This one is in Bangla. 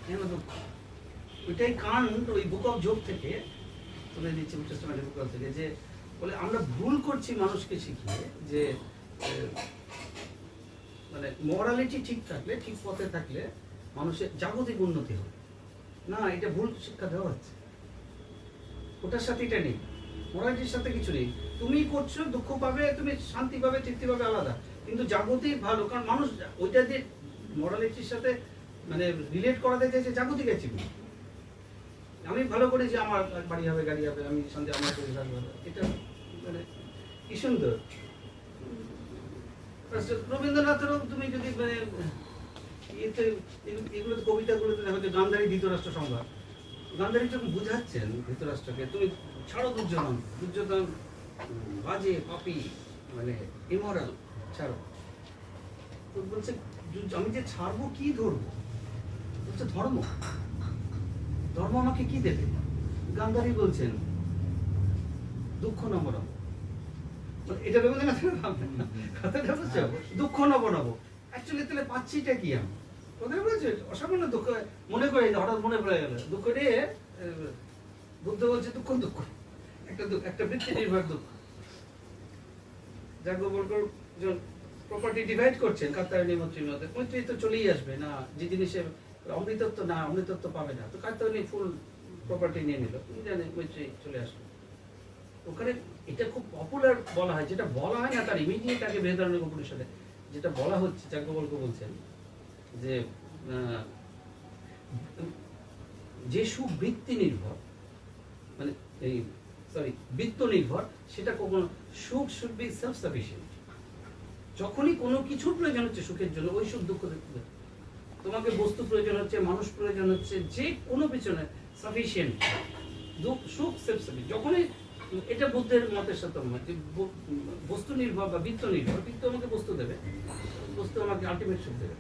কেন দুঃখ? ওইটাই কান্ট ওই বুক অফ জব থেকে তুলে দিচ্ছে, টেস্টামেন্টের বুক থেকে, যে বলে আমরা ভুল করছি মানুষকে শিখিয়ে যে মানে মরালিটি ঠিক থাকলে, ঠিক পথে থাকলে মানুষের জাগতিক উন্নতি হবে। না, এটা ভুল শিক্ষা দেওয়া হচ্ছে। ওটার সাথে এটা নেই, মরালিটির সাথে কিছু নেই। তুমি করছো, দুঃখ পাবে, তুমি শান্তি পাবে, তৃপ্তি পাবে, আলাদা। কিন্তু জাগতিক ভালো, কারণ মানুষ ওইটা দিয়ে মরালিটির সাথে মানে রিলেট করাতে চাইছে জাগতিক অ্যাচিভমেন্ট। আমি ভালো করি যে আমার বাড়ি হবে, গাড়ি হবে, আমি শান্তি, আমার পরিবার হবে, এটা মানে কি সুন্দর। রবীন্দ্রনাথেরও তুমি যদি মানে এগুলো কবিতাগুলোতে দেখো যে গান্ধারী ধৃতরাষ্ট্র সংঘাত, গান্ধারী যখন বুঝাচ্ছেন ধৃতরাষ্ট্রকে তুমি ছাড়ো দুর্যোধন, দুর্যোধন বাজে, পাপী, মানে ইমরাল, ছাড়ো। তো বলছে আমি যে ছাড়বো কি ধরবো? বলছে ধর্ম। ধর্ম আমাকে কি দেবে? গান্ধারী বলছেন দুঃখ নবনব। এটা রবীন্দ্রনাথের কথাটা বুঝছো? দুঃখ নবনব। অ্যাকচুয়ালি তাহলে পাচ্ছিটা কি আমি? ওদের বলছে অসামান্য দুঃখ মনে করে, হঠাৎ মনে পড়ে গেল দুঃখ নিয়ে বুদ্ধ বলছে দুঃখ দুঃখ, একটা বৃত্তি নির্ভর দুঃখ। যাজ্ঞবল্ক্য প্রপার্টি ডিভাইড করছেন কাত্যায়নী মৈত্রীর মধ্যে, মৈত্রী তো চলেই আসবে না, যে জিনিসে অমৃতত্ব না, অমৃতত্ব পাবে না, তো কাত্যায়নী ফুল প্রপার্টি নিয়ে নিল, তুমি জানে মৈত্রী চলে আসবে। ওখানে এটা খুব পপুলার বলা হয়, যেটা বলা হয় না তার ইমিডিয়েট আগে বৃহদারণ্যক উপনিষদে যেটা বলা হচ্ছে, যাজ্ঞবল্ক্য বলছেন যে যে সুখ বৃত্তি নির্ভর, মানে এই বৃত্ত নির্ভর, সেটা কখনো সুখ শুড বি সেলফ সাফিসিয়েন্ট। যখনই কোনো কিছুর প্রয়োজন হচ্ছে সুখের জন্য, ওই সুখ দুঃখ দেখতে, তোমাকে বস্তু প্রয়োজন হচ্ছে, মানুষ প্রয়োজন হচ্ছে, যে কোনো পিছনে সাফিসিয়েন্ট সুখ সেলফ সাফিসিয়েন্ট। যখনই এটা বুদ্ধের মতের সাথে যে বস্তু নির্ভর বা বৃত্ত নির্ভর, বৃত্ত আমাকে বস্তু দেবে, বস্তু আমাকে আলটিমেট সুখ দেবে।